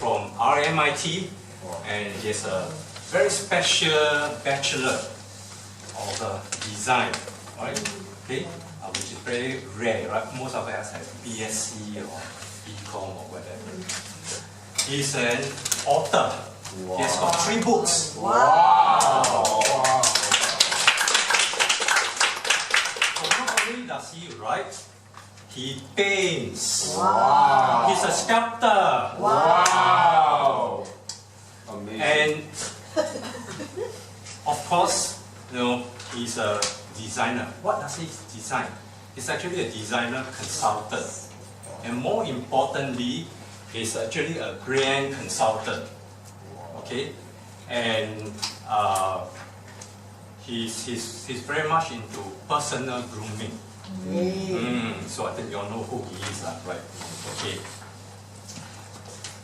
from RMIT, and he has a very special bachelor of design, right? Okay, which is very rare, right? Most of us have BSc or BCom or whatever. He's an author. Wow. He has got 3 books. Wow! So not only does he write, he paints. Wow! He's a sculptor. Wow! Amazing. And of course, he's a designer. What does he design? He's actually a designer consultant. And more importantly, he's actually a brand consultant. Okay? And he's very much into personal grooming. So I think you all know who he is, right? Okay.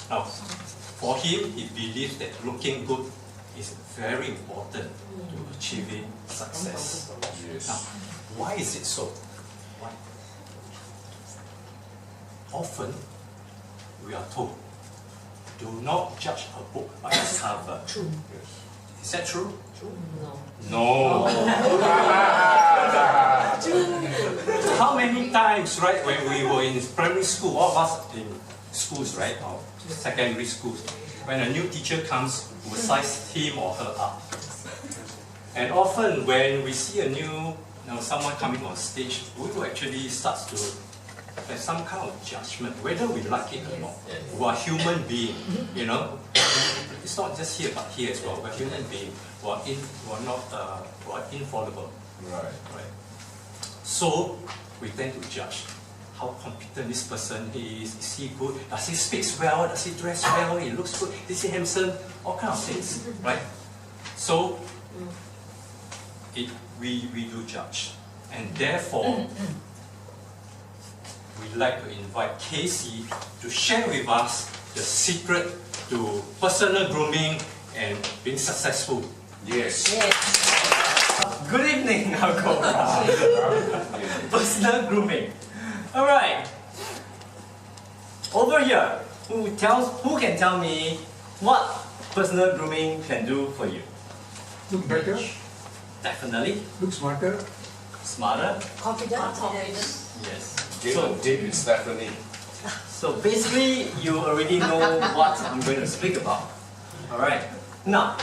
Now, for him, he believes that looking good is very important to achieving success. Yes. Now, why is it so? Why? Often, we are told, do not judge a book by its cover. True. Is that true? True. No. How many times, right, when we were in primary school, all of us in schools, right, or secondary schools, when a new teacher comes, we size him or her up. And often when we see a new, someone coming on stage, we will actually start to have some kind of judgment, whether we like it or not. We are human beings, It's not just here, but here as well. We're human beings. We're infallible. Right. So we tend to judge how competent this person is he good, does he speak well, does he dress well, he looks good, is he handsome, all kind of things, right? So we do judge, and therefore we'd like to invite Casey to share with us the secret to personal grooming and being successful. Yes. Good evening, Uncle. Personal grooming. Alright. Over here, who can tell me what personal grooming can do for you? Look better, Definitely. look smarter. Smarter. Confident. Yes. Date on date with Stephanie. So basically, you already know what I'm going to speak about. Alright. Now.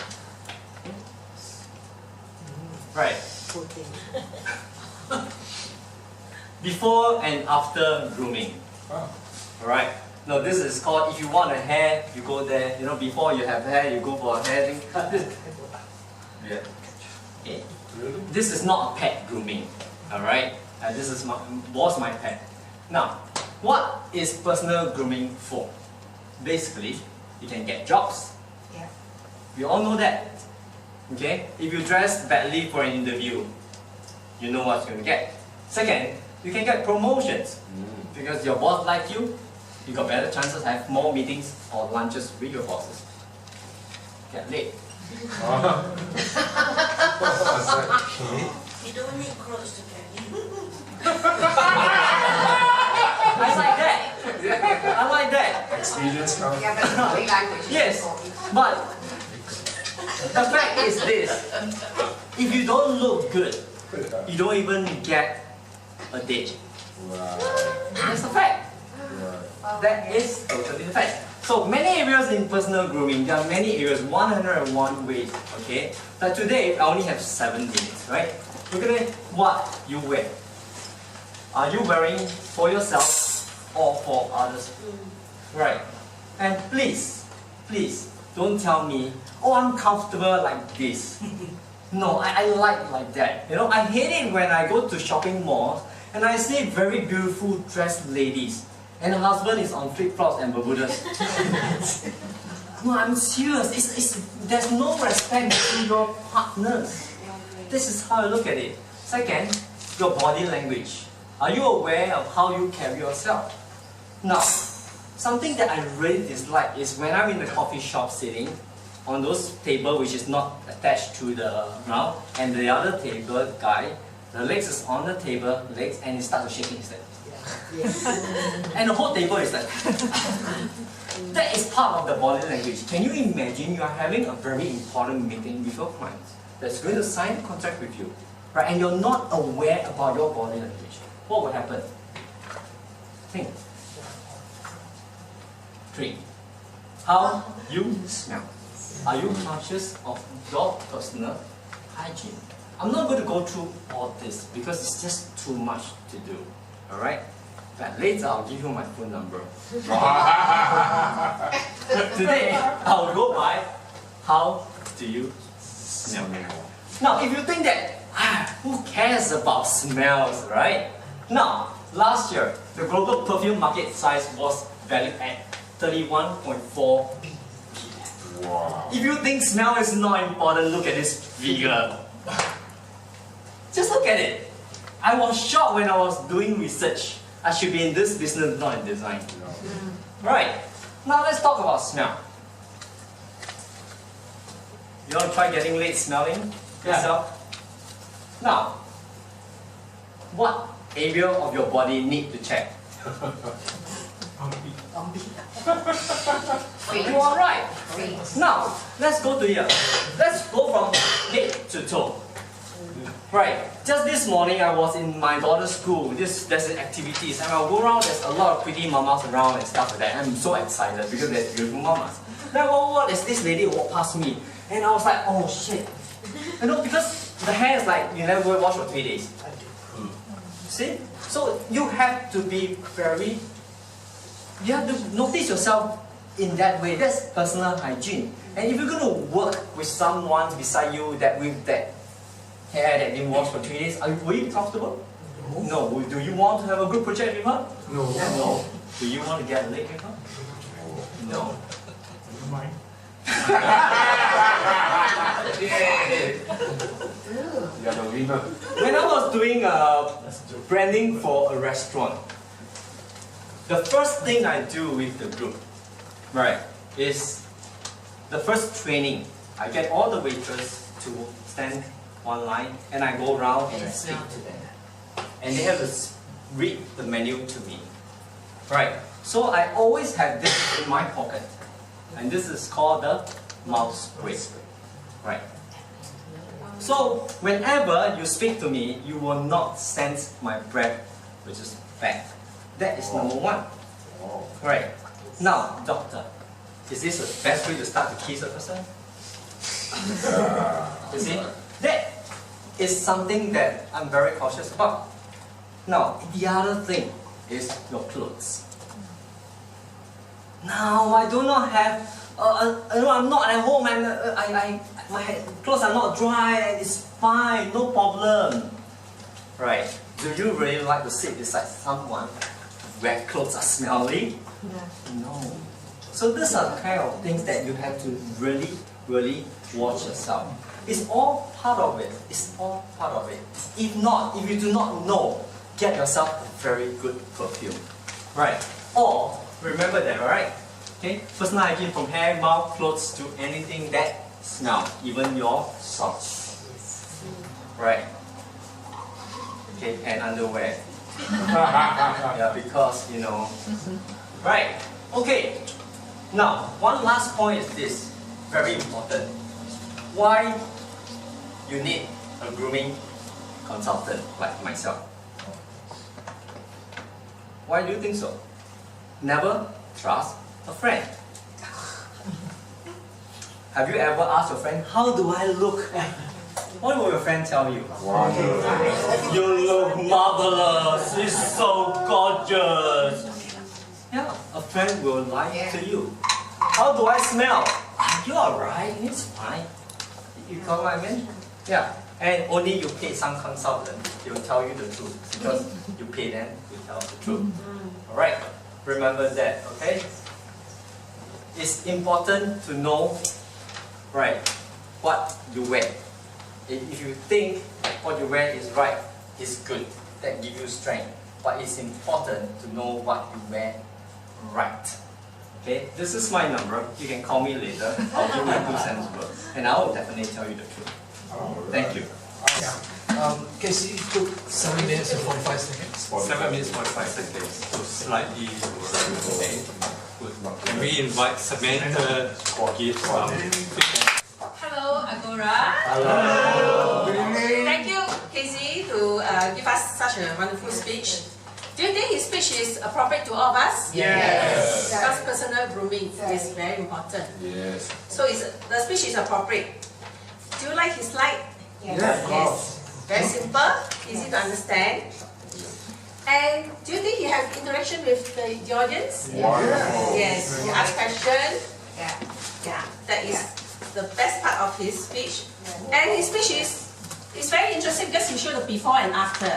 Right. Before and after grooming. Wow. Alright. Now this is called, if you want a hair, you go there. Before you have hair, you go for a hair thing. Yeah. Okay. Really? This is not a pet grooming. Alright. This was my pet. Now, what is personal grooming for? Basically, you can get jobs. Yeah. We all know that. Okay? If you dress badly for an interview, you know what you're going to get. Second, you can get promotions. Because your boss likes you, you got better chances to have more meetings or lunches with your bosses. Get late. You don't need clothes to carry. I like that. I like that. Experience now. Yeah, but not big language. Yes, but the fact is this. If you don't look good, you don't even get a date. Right. That's the fact. Right. That is totally the fact. So many areas in personal grooming, there are many areas, 101 ways, okay? But today, I only have 7 minutes, right? Look at it, what you wear. Are you wearing for yourself or for others? Right. And please, don't tell me, oh, I'm comfortable like this. No, I like that. I hate it when I go to shopping malls and I see very beautiful dressed ladies and the husband is on flip-flops and bermudas. No, I'm serious. There's no respect to your partners. This is how I look at it. Second, your body language. Are you aware of how you carry yourself? Now, something that I really dislike is when I'm in the coffee shop sitting on those table which is not attached to the ground, and the other table guy, the legs is on the table, and he starts to shake his head. And the whole table is like, that is part of the body language. Can you imagine you are having a very important meeting with your client that's going to sign a contract with you, right? And you're not aware about your body language. What will happen? Think. 3. How you smell. Are you conscious of your personal hygiene? I'm not going to go through all this because it's just too much to do. Alright? But later I'll give you my phone number. Today I'll go by how do you smell. Now if you think that who cares about smells, right? Now last year the global perfume market size was valued at 31.4 billion. Wow. If you think smell is not important, look at this figure. Just look at it. I was shocked when I was doing research. I should be in this business, not in design. Right. Now let's talk about smell. You want to try getting late smelling yourself? Now, what area of your body need to check? You are right. Now, let's go to here. Let's go from head to toe. Right. Just this morning, I was in my daughter's school. There's activities, and I'll go around. There's a lot of pretty mamas around and stuff like that. I'm so excited because there's beautiful mamas. Then there's this lady who walked past me, and I was like, oh shit. You know, because the hair is like you never wash for 3 days. See? So you have to be very. You have to notice yourself in that way. That's personal hygiene. And if you're going to work with someone beside you that with that hair that didn't wash for 3 days, will you be comfortable? No. Do you want to have a good project with her? No. No. Do you want to get late with her? No. Never mind. You're the winner. When I was doing branding for a restaurant, the first thing I do with the group, right, is the first training. I get all the waiters to stand one line, and I go around and I speak to them, and they have to read the menu to me, right? So I always have this in my pocket, and this is called the mouth spray, right? So whenever you speak to me, you will not sense my breath, which is bad. That is number 1. Right. Now, doctor, is this the best way to start to kiss a person? You see? That is something that I'm very cautious about. Now, the other thing is your clothes. Now, I do not have, I'm not at home and my clothes are not dry and it's fine, no problem. Right. Do you really like to sit beside someone where clothes are smelly? No. So these are the kind of things that you have to really, really watch yourself. It's all part of it. It's all part of it. If not, if you do not know, get yourself a very good perfume. Right. Or, remember that, right? Okay? Personal hygiene from hair, mouth, clothes to anything that smells, even your socks. Right. Okay, and underwear. Yeah, because, you know. Right. Okay. Now, one last point is this. Very important. Why you need a grooming consultant like myself? Why do you think so? Never trust a friend. Have you ever asked your friend, how do I look? What will your friend tell you? Wow. You look marvelous. It's so gorgeous. Yeah, a friend will lie to you. How do I smell? You're alright. It's fine. You know what I mean? Yeah. And only you pay some consultant, they will tell you the truth because you pay them to tell the truth. Alright. Remember that. Okay. It's important to know, right, what you wear. If you think what you wear is right, it's good. That gives you strength. But it's important to know what you wear right. Okay, this is my number. You can call me later. I'll give you 2 cents worth. And I will definitely tell you the truth. Thank you. Casey took 7 minutes and 45 seconds. 7 minutes 45 seconds. So slightly okay. Good. And we invite Samantha to give some feedback. Hello, Agora. Hello. Good evening. Thank you, Casey, to give us such a wonderful speech. Do you think his speech is appropriate to all of us? Yes. Because personal grooming is very important. Yes. So the speech is appropriate. Do you like his slide? Yes. Very simple, easy to understand. And do you think he has interaction with the audience? Wonderful. Yes. You ask questions. Yeah. That is the best part of his speech. And his speech is very interesting because he showed the before and after.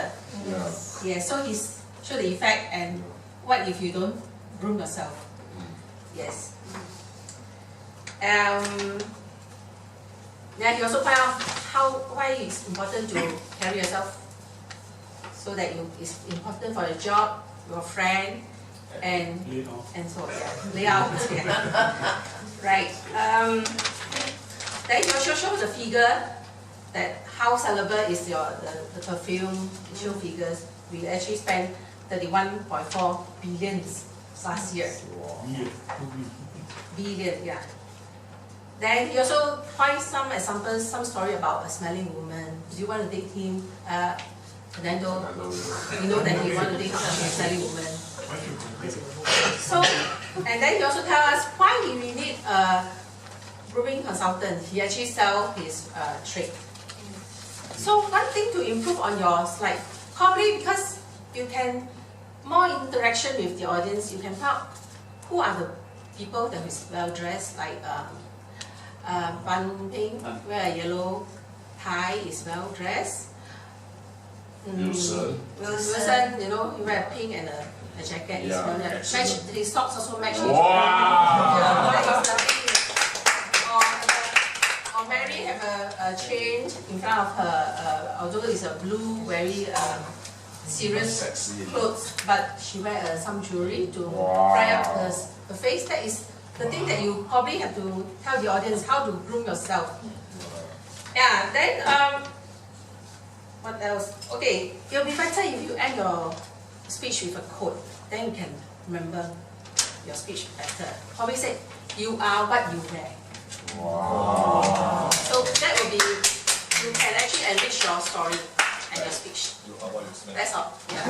Yeah. So he's show the effect and what if you don't groom yourself. Yes. Yeah, he also point out why it's important to carry yourself so that it's important for your job, your friend, and so on. Yeah. Layout. Yeah. Right. Then he also show the figure that how sellable is the perfume show figures. We actually spent 31.4 billion last year. Billion, yeah. Then he also finds some examples, some story about a smelling woman. Do you want to date him? Fernando, you know that he want to date a smelling woman. So, and then he also tell us why we need a grooming consultant. He actually sell his trade. So one thing to improve on your slide, probably because you can more interaction with the audience. You can tell who are the people that is well dressed, like Ban Ping, wear a yellow tie, is well dressed. Wilson, you know, he wear a pink and a jacket. Yeah, Well match. His socks also match. Wow. Or Mary have a chain in front of her, although it's a blue, very serious Sexy. clothes, but she wear some jewelry to Wow. fry up her face. That is the thing that you probably have to tell the audience how to groom yourself. Yeah, then what else? Okay, it'll be better if you end your speech with a quote. Then you can remember your speech better. Probably say, "You are what you wear." Wow. So that will be, you can actually enrich your story and your speech. That's all. Yeah.